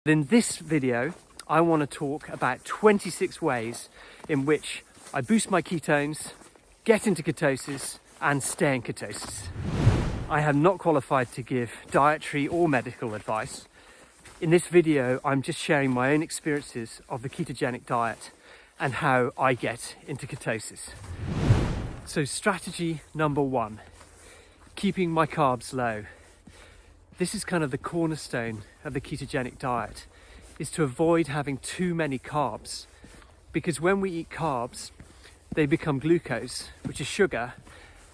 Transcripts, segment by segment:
In this video, I want to talk about 26 ways in which I boost my ketones, get into ketosis, and stay in ketosis. I am not qualified to give dietary or medical advice. In this video, I'm just sharing my own experiences of the ketogenic diet and how I get into ketosis. So strategy number 1, keeping my carbs low. This is kind of the cornerstone of the ketogenic diet, is to avoid having too many carbs, because when we eat carbs, they become glucose, which is sugar,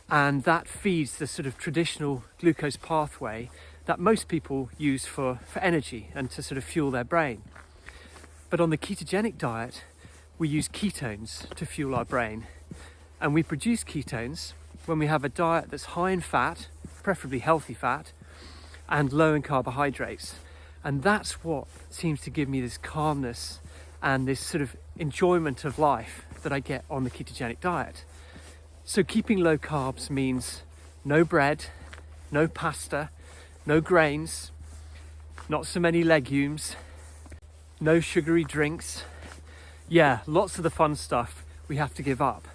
and that feeds the sort of traditional glucose pathway that most people use for energy and to sort of fuel their brain. But on the ketogenic diet, we use ketones to fuel our brain. And we produce ketones when we have a diet that's high in fat, preferably healthy fat, and low in carbohydrates. And that's what seems to give me this calmness and this sort of enjoyment of life that I get on the ketogenic diet. So keeping low carbs means no bread, no pasta, no grains, not so many legumes, no sugary drinks. Yeah, lots of the fun stuff we have to give up.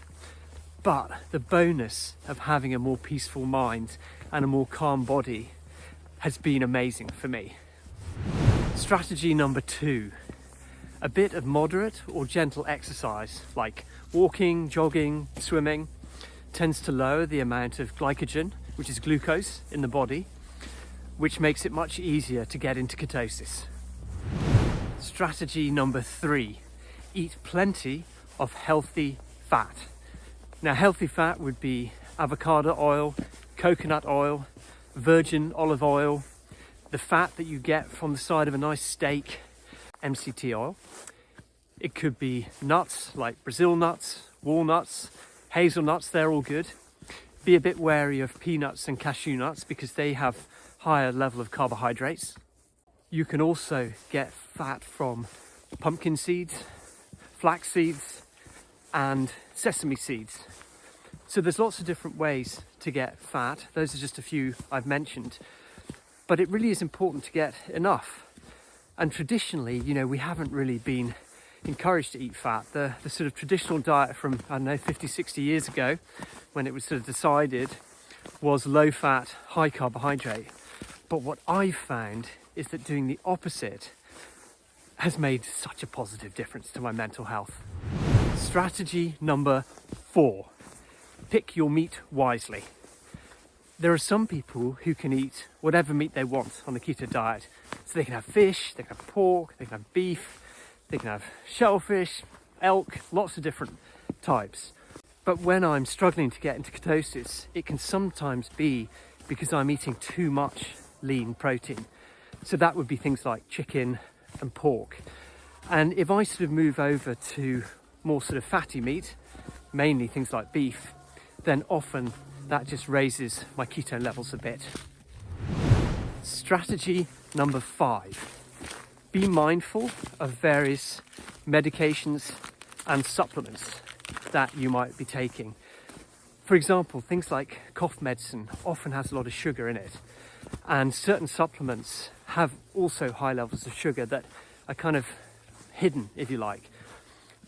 But the bonus of having a more peaceful mind and a more calm body has been amazing for me. Strategy number 2, a bit of moderate or gentle exercise like walking, jogging, swimming tends to lower the amount of glycogen, which is glucose, in the body, which makes it much easier to get into ketosis. Strategy number 3, eat plenty of healthy fat. Now, healthy fat would be avocado oil, coconut oil, virgin olive oil, the fat that you get from the side of a nice steak, MCT oil. It could be nuts like Brazil nuts, walnuts, hazelnuts, they're all good. Be a bit wary of peanuts and cashew nuts because they have higher level of carbohydrates. You can also get fat from pumpkin seeds, flax seeds, and sesame seeds. So there's lots of different ways to get fat. Those are just a few I've mentioned. But it really is important to get enough. And traditionally, we haven't really been encouraged to eat fat. The sort of traditional diet from, 50, 60 years ago, when it was sort of decided, was low fat, high carbohydrate. But what I've found is that doing the opposite has made such a positive difference to my mental health. Strategy number 4, pick your meat wisely. There are some people who can eat whatever meat they want on the keto diet. So they can have fish, they can have pork, they can have beef, they can have shellfish, elk, lots of different types. But when I'm struggling to get into ketosis, it can sometimes be because I'm eating too much lean protein. So that would be things like chicken and pork. And if I sort of move over to more sort of fatty meat, mainly things like beef, then often that just raises my ketone levels a bit. Strategy number 5, be mindful of various medications and supplements that you might be taking. For example, things like cough medicine often has a lot of sugar in it, and certain supplements have also high levels of sugar that are kind of hidden, if you like.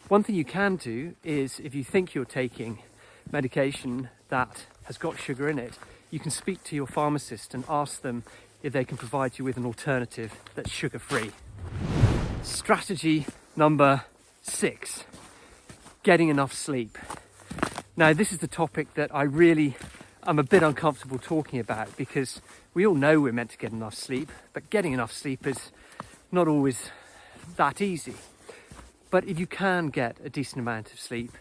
One thing you can do is, if you think you're taking medication that has got sugar in it, you can speak to your pharmacist and ask them if they can provide you with an alternative that's sugar-free. Strategy number 6, getting enough sleep. Now, this is the topic that I really am a bit uncomfortable talking about, because we all know we're meant to get enough sleep, but getting enough sleep is not always that easy. But if you can get a decent amount of sleep,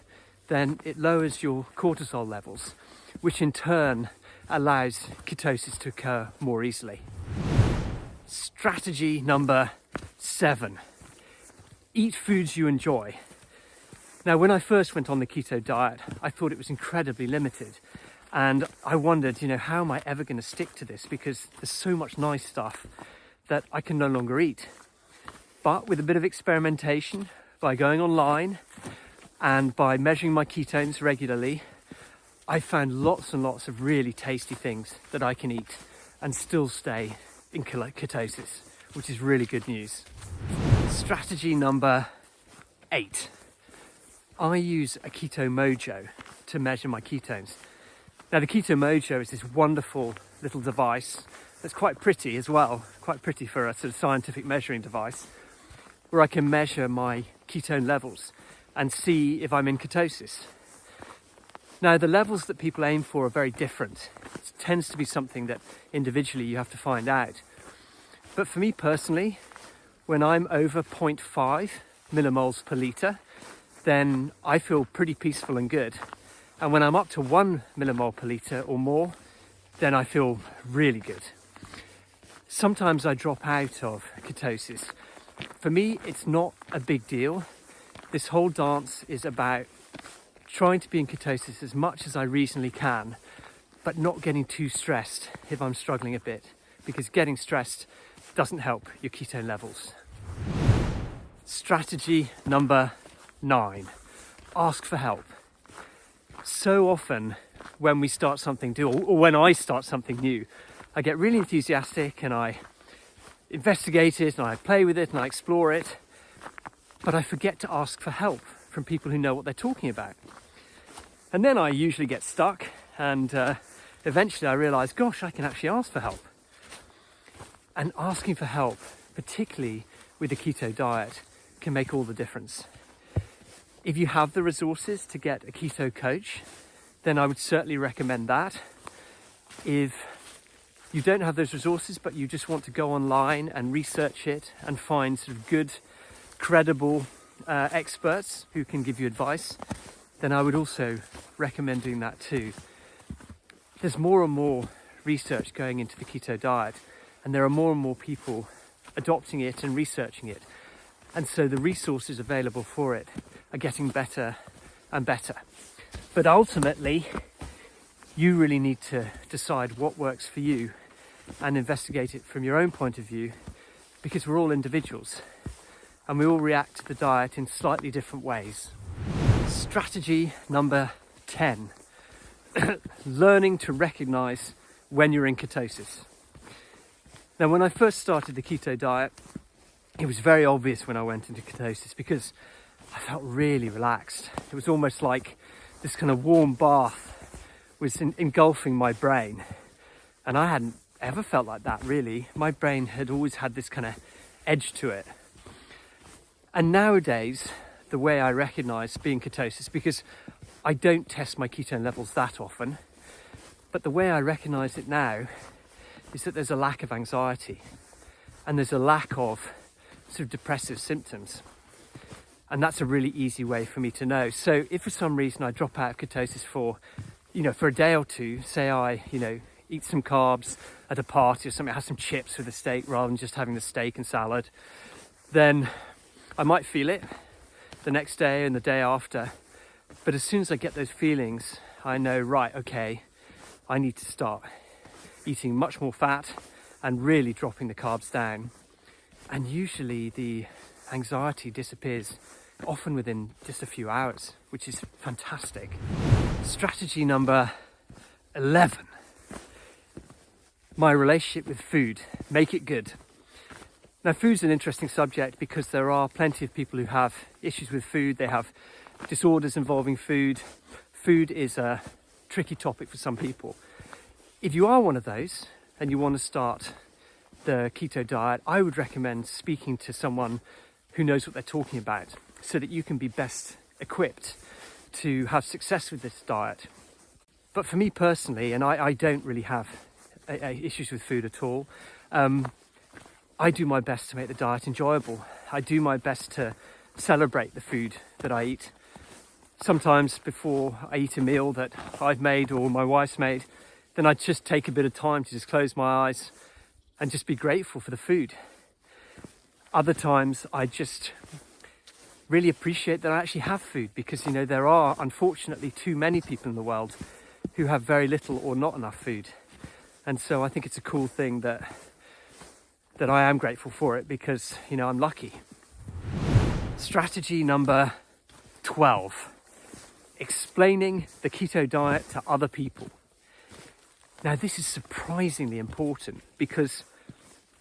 then it lowers your cortisol levels, which in turn allows ketosis to occur more easily. Strategy number 7, eat foods you enjoy. Now, when I first went on the keto diet, I thought it was incredibly limited. And I wondered, how am I ever going to stick to this? Because there's so much nice stuff that I can no longer eat. But with a bit of experimentation, by going online and by measuring my ketones regularly, I found lots and lots of really tasty things that I can eat and still stay in ketosis, which is really good news. Strategy number 8. I use a Keto Mojo to measure my ketones. Now the Keto Mojo is this wonderful little device that's quite pretty as well, quite pretty for a sort of scientific measuring device, where I can measure my ketone levels and see if I'm in ketosis. Now the levels that people aim for are very different. It tends to be something that individually you have to find out. But for me personally, when I'm over 0.5 millimoles per litre, then I feel pretty peaceful and good. And when I'm up to 1 millimole per litre or more, then I feel really good. Sometimes I drop out of ketosis. For me, it's not a big deal. This whole dance is about trying to be in ketosis as much as I reasonably can, but not getting too stressed if I'm struggling a bit, because getting stressed doesn't help your ketone levels. Strategy number 9, ask for help. So often when we start something new, or when I start something new, I get really enthusiastic and I investigate it and I play with it and I explore it, but I forget to ask for help from people who know what they're talking about. And then I usually get stuck and eventually I realise, gosh, I can actually ask for help. And asking for help, particularly with the keto diet, can make all the difference. If you have the resources to get a keto coach, then I would certainly recommend that. If you don't have those resources, but you just want to go online and research it and find sort of good, credible experts who can give you advice, then I would also recommend doing that too. There's more and more research going into the keto diet, and there are more and more people adopting it and researching it. And so the resources available for it are getting better and better. But ultimately, you really need to decide what works for you and investigate it from your own point of view, because we're all individuals and we all react to the diet in slightly different ways. Strategy number 10, learning to recognize when you're in ketosis. Now, when I first started the keto diet, it was very obvious when I went into ketosis because I felt really relaxed. It was almost like this kind of warm bath was engulfing my brain. And I hadn't ever felt like that, really. My brain had always had this kind of edge to it. And nowadays, the way I recognize being ketosis, because I don't test my ketone levels that often, but the way I recognize it now is that there's a lack of anxiety and there's a lack of sort of depressive symptoms. And that's a really easy way for me to know. So if for some reason I drop out of ketosis for a day or two, say I, eat some carbs at a party or something, have some chips with a steak rather than just having the steak and salad, then I might feel it the next day and the day after. But as soon as I get those feelings, I know, right, okay, I need to start eating much more fat and really dropping the carbs down. And usually the anxiety disappears, often within just a few hours, which is fantastic. Strategy number 11, my relationship with food, make it good. Now, food's an interesting subject because there are plenty of people who have issues with food. They have disorders involving food. Food is a tricky topic for some people. If you are one of those and you want to start the keto diet, I would recommend speaking to someone who knows what they're talking about so that you can be best equipped to have success with this diet. But for me personally, and I don't really have issues with food at all, I do my best to make the diet enjoyable. I do my best to celebrate the food that I eat. Sometimes before I eat a meal that I've made or my wife's made, then I just take a bit of time to just close my eyes and just be grateful for the food. Other times I just really appreciate that I actually have food because, there are unfortunately too many people in the world who have very little or not enough food. And so I think it's a cool thing that I am grateful for it because, I'm lucky. Strategy number 12, explaining the keto diet to other people. Now, this is surprisingly important because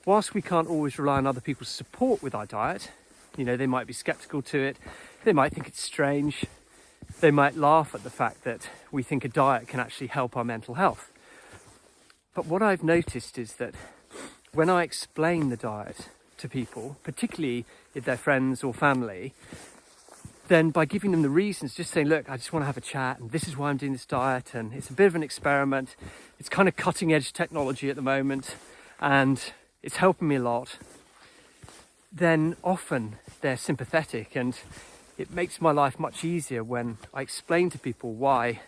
whilst we can't always rely on other people's support with our diet, you know, they might be skeptical to it, they might think it's strange, they might laugh at the fact that we think a diet can actually help our mental health. But what I've noticed is that when I explain the diet to people, particularly if they're friends or family, then by giving them the reasons, just saying, look, I just want to have a chat and this is why I'm doing this diet and it's a bit of an experiment, it's kind of cutting edge technology at the moment and it's helping me a lot, then often they're sympathetic, and it makes my life much easier when I explain to people why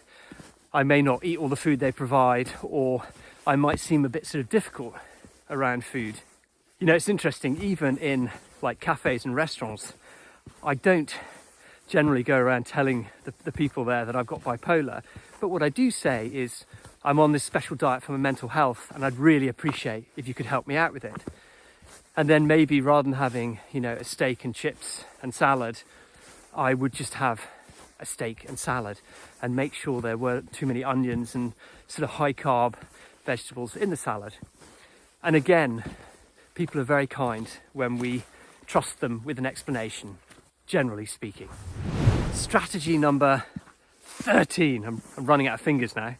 I may not eat all the food they provide, or I might seem a bit sort of difficult around food. You know, it's interesting, even in like cafes and restaurants, I don't generally go around telling the people there that I've got bipolar, but what I do say is I'm on this special diet for my mental health and I'd really appreciate if you could help me out with it. And then maybe rather than having, you know, a steak and chips and salad, I would just have a steak and salad and make sure there weren't too many onions and sort of high carb vegetables in the salad. And again, people are very kind when we trust them with an explanation, generally speaking. Strategy number 13, I'm running out of fingers now.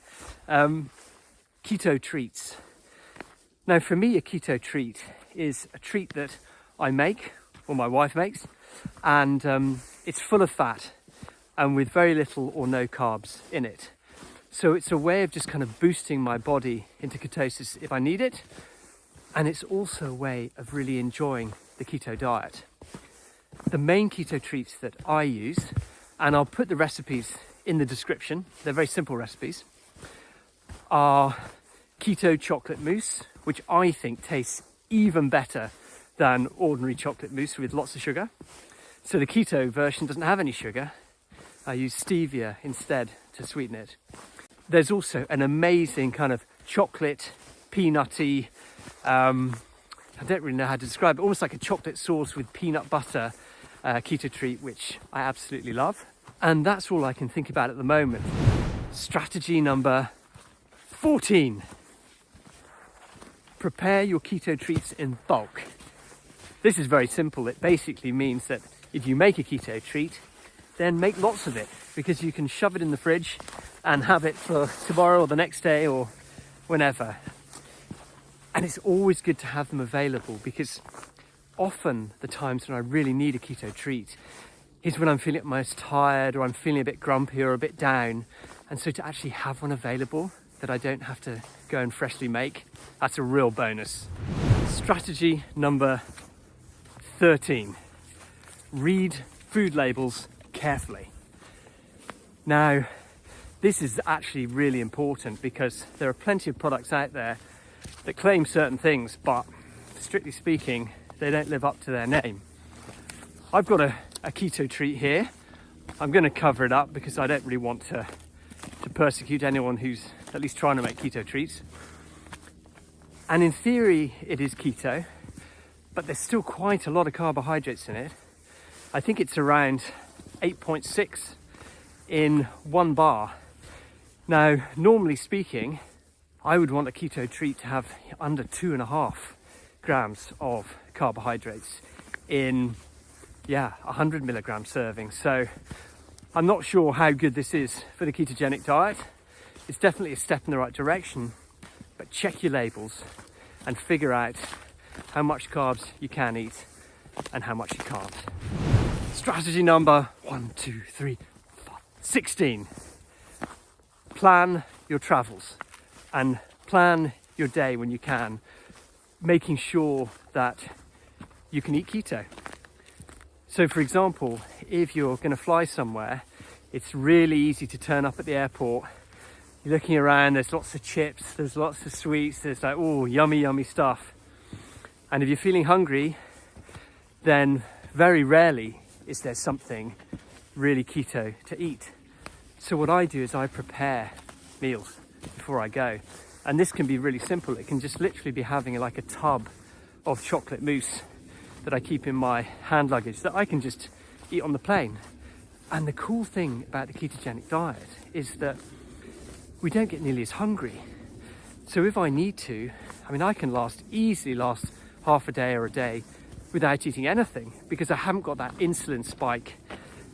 Keto treats. Now for me, a keto treat is a treat that I make, or my wife makes, and it's full of fat and with very little or no carbs in it. So it's a way of just kind of boosting my body into ketosis if I need it, and it's also a way of really enjoying the keto diet. The main keto treats that I use, and I'll put the recipes in the description, they're very simple recipes, are keto chocolate mousse, which I think tastes even better than ordinary chocolate mousse with lots of sugar. So the keto version doesn't have any sugar. I use stevia instead to sweeten it. There's also an amazing kind of chocolate, peanutty, I don't really know how to describe it, almost like a chocolate sauce with peanut butter keto treat, which I absolutely love. And that's all I can think about at the moment. Strategy number 14. Prepare your keto treats in bulk. This is very simple. It basically means that if you make a keto treat, then make lots of it, because you can shove it in the fridge and have it for tomorrow or the next day or whenever. And it's always good to have them available, because often the times when I really need a keto treat is when I'm feeling most tired, or I'm feeling a bit grumpy or a bit down. And so to actually have one available that I don't have to go and freshly make, that's a real bonus. Strategy number 13. Read food labels carefully. Now, this is actually really important, because there are plenty of products out there that claim certain things, but strictly speaking, they don't live up to their name. I've got a keto treat here. I'm going to cover it up because I don't really want to persecute anyone who's at least trying to make keto treats. And in theory, it is keto, but there's still quite a lot of carbohydrates in it. I think it's around 8.6 in one bar. Now, normally speaking, I would want a keto treat to have under 2.5 grams of carbohydrates in 100 milligram serving. So I'm not sure how good this is for the ketogenic diet. It's definitely a step in the right direction, but check your labels and figure out how much carbs you can eat and how much you can't. Strategy number 16. Plan your travels and plan your day when you can, making sure that you can eat keto. So for example, if you're going to fly somewhere, it's really easy to turn up at the airport. You're looking around, there's lots of chips, there's lots of sweets, there's like, oh, yummy, yummy stuff. And if you're feeling hungry, then very rarely is there something really keto to eat. So what I do is I prepare meals before I go. And this can be really simple. It can just literally be having like a tub of chocolate mousse that I keep in my hand luggage that I can just eat on the plane. And the cool thing about the ketogenic diet is that we don't get nearly as hungry. So if I need to, I can easily last half a day or a day without eating anything, because I haven't got that insulin spike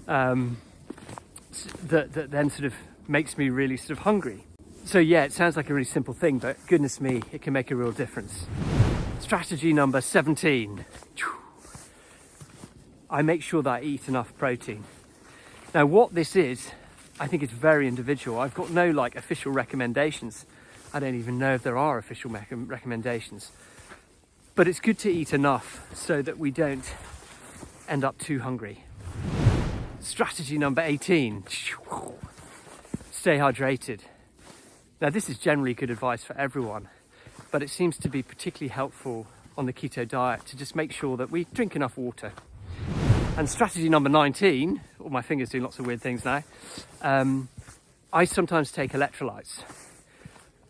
that then sort of makes me really sort of hungry. So yeah, it sounds like a really simple thing, but goodness me, it can make a real difference. Strategy number 17. I make sure that I eat enough protein. Now what this is, I think it's very individual. I've got no like official recommendations. I don't even know if there are official recommendations. But it's good to eat enough so that we don't end up too hungry. Strategy number 18. Stay hydrated. Now this is generally good advice for everyone, but it seems to be particularly helpful on the keto diet to just make sure that we drink enough water. And strategy number 19, oh, my finger's doing lots of weird things now. I sometimes take electrolytes.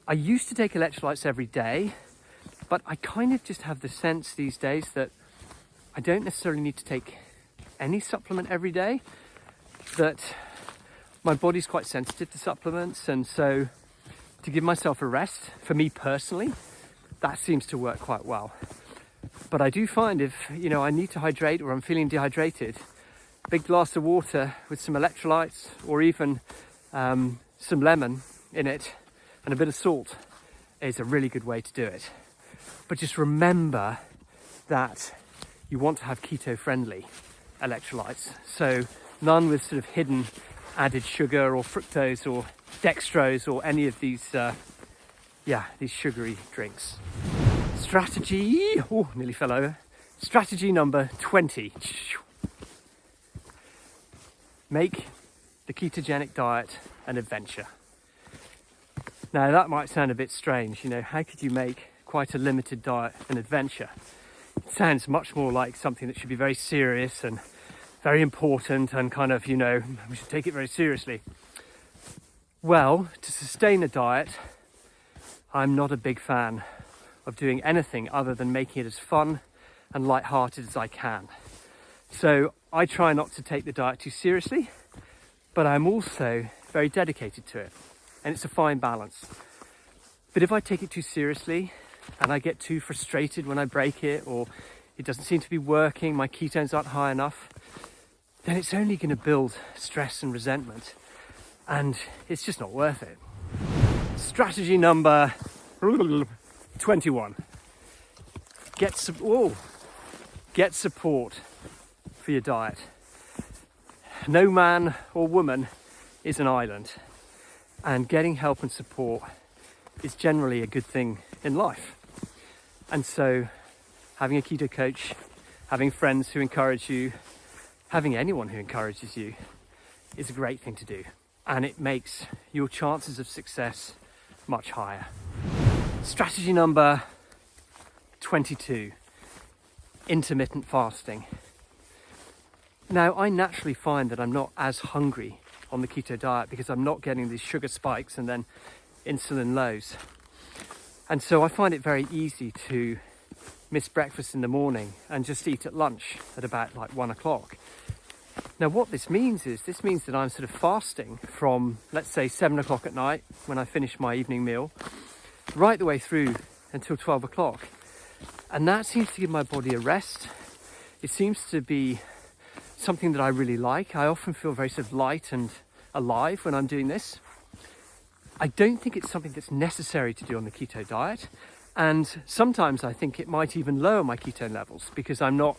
I used to take electrolytes every day, but I kind of just have the sense these days that I don't necessarily need to take any supplement every day, that my body's quite sensitive to supplements, and so to give myself a rest, for me personally, that seems to work quite well. But I do find if, you know, I need to hydrate or I'm feeling dehydrated, a big glass of water with some electrolytes or even some lemon in it and a bit of salt is a really good way to do it. But just remember that you want to have keto-friendly electrolytes. So none with sort of hidden added sugar or fructose or dextrose or any of these these sugary drinks. Nearly fell over. Strategy number 20. Make the ketogenic diet an adventure. Now that might sound a bit strange, you know, how could you make quite a limited diet an adventure? It sounds much more like something that should be very serious and very important and kind of, you know, we should take it very seriously. Well, to sustain a diet, I'm not a big fan of doing anything other than making it as fun and light-hearted as I can. So I try not to take the diet too seriously, but I'm also very dedicated to it, and it's a fine balance. But if I take it too seriously and I get too frustrated when I break it, or it doesn't seem to be working, my ketones aren't high enough, then it's only going to build stress and resentment, and it's just not worth it. Strategy number 21. Get support for your diet. No man or woman is an island, and getting help and support is generally a good thing in life. And so having a keto coach, having friends who encourage you, having anyone who encourages you is a great thing to do, and it makes your chances of success much higher. Strategy number 22, intermittent fasting. Now, I naturally find that I'm not as hungry on the keto diet because I'm not getting these sugar spikes and then insulin lows. And so I find it very easy to miss breakfast in the morning and just eat at lunch at about like 1 o'clock. Now what this means that I'm sort of fasting from, let's say, 7 o'clock at night when I finish my evening meal, right the way through until 12 o'clock. And that seems to give my body a rest. It seems to be something that I really like. I often feel very sort of light and alive when I'm doing this. I don't think it's something that's necessary to do on the keto diet. And sometimes I think it might even lower my ketone levels because I'm not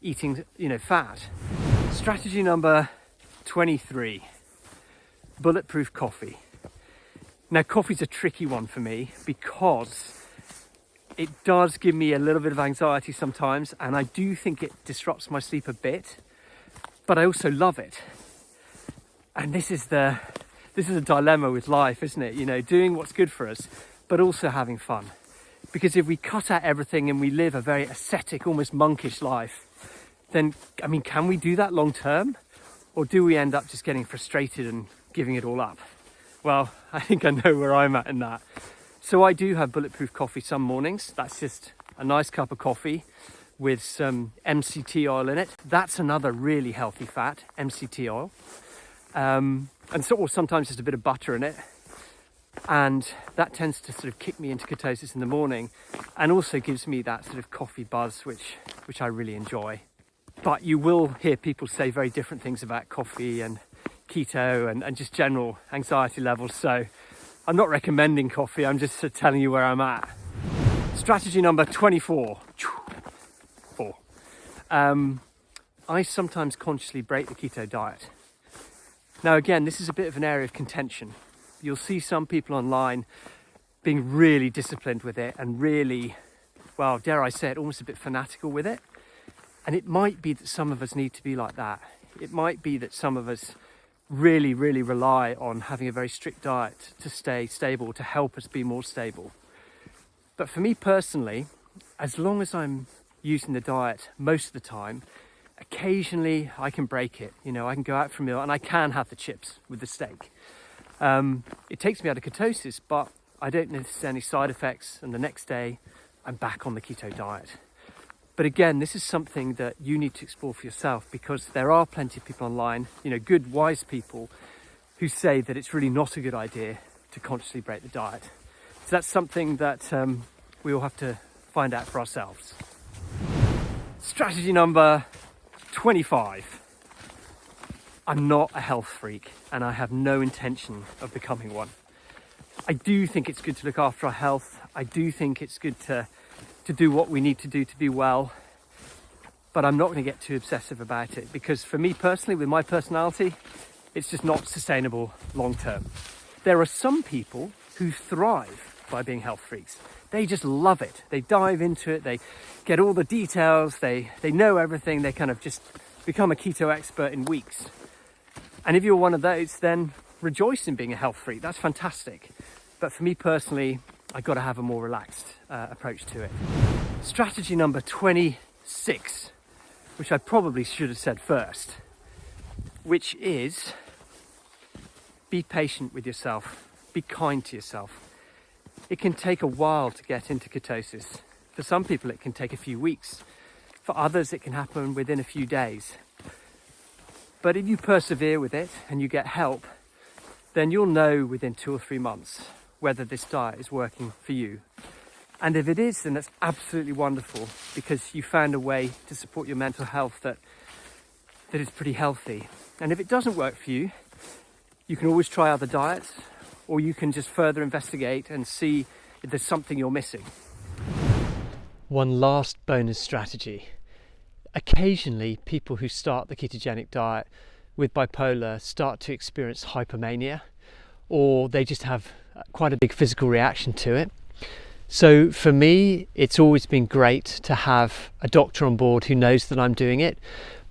eating, fat. Strategy number 23, bulletproof coffee. Now, coffee's a tricky one for me because it does give me a little bit of anxiety sometimes, and I do think it disrupts my sleep a bit, but I also love it. And this is a dilemma with life, isn't it? Doing what's good for us, but also having fun. Because if we cut out everything and we live a very ascetic, almost monkish life, then, can we do that long term? Or do we end up just getting frustrated and giving it all up? Well, I think I know where I'm at in that. So I do have bulletproof coffee some mornings. That's just a nice cup of coffee with some MCT oil in it. That's another really healthy fat, MCT oil. Or sometimes just a bit of butter in it. And that tends to sort of kick me into ketosis in the morning, and also gives me that sort of coffee buzz, which I really enjoy. But you will hear people say very different things about coffee and keto and just general anxiety levels. So I'm not recommending coffee, I'm just sort of telling you where I'm at. Strategy number 24. I sometimes consciously break the keto diet. Now again, this is a bit of an area of contention. You'll see some people online being really disciplined with it and really, well, dare I say it, almost a bit fanatical with it. And it might be that some of us need to be like that. It might be that some of us really, really rely on having a very strict diet to stay stable, to help us be more stable. But for me personally, as long as I'm using the diet most of the time, occasionally I can break it. You know, I can go out for a meal and I can have the chips with the steak. It takes me out of ketosis, but I don't notice any side effects, and the next day I'm back on the keto diet. But again, this is something that you need to explore for yourself, because there are plenty of people online, you know, good, wise people, who say that it's really not a good idea to consciously break the diet. So that's something that we will have to find out for ourselves. Strategy number 25. I'm not a health freak, and I have no intention of becoming one. I do think it's good to look after our health. I do think it's good to do what we need to do to be well, but I'm not going to get too obsessive about it, because for me personally, with my personality, it's just not sustainable long term. There are some people who thrive by being health freaks. They just love it. They dive into it. They get all the details. They know everything. They kind of just become a keto expert in weeks. And if you're one of those, then rejoice in being a health freak. That's fantastic. But for me personally, I've got to have a more relaxed approach to it. Strategy number 26, which I probably should have said first, which is be patient with yourself. Be kind to yourself. It can take a while to get into ketosis. For some people, it can take a few weeks. For others, it can happen within a few days. But if you persevere with it and you get help, then you'll know within 2 or 3 months whether this diet is working for you. And if it is, then that's absolutely wonderful, because you found a way to support your mental health that is pretty healthy. And if it doesn't work for you, you can always try other diets, or you can just further investigate and see if there's something you're missing. One last bonus strategy. Occasionally, people who start the ketogenic diet with bipolar start to experience hypomania, or they just have quite a big physical reaction to it. So for me, it's always been great to have a doctor on board who knows that I'm doing it,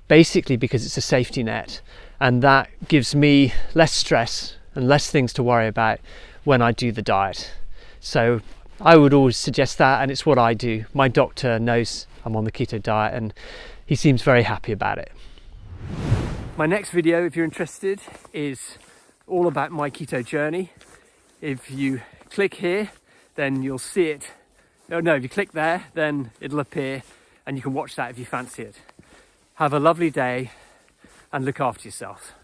basically because it's a safety net, and that gives me less stress and less things to worry about when I do the diet. So I would always suggest that, and it's what I do. My doctor knows I'm on the keto diet and he seems very happy about it. My next video, if you're interested, is all about my keto journey. If you click here, then you'll see it. No, if you click there, then it'll appear and you can watch that if you fancy it. Have a lovely day and look after yourself.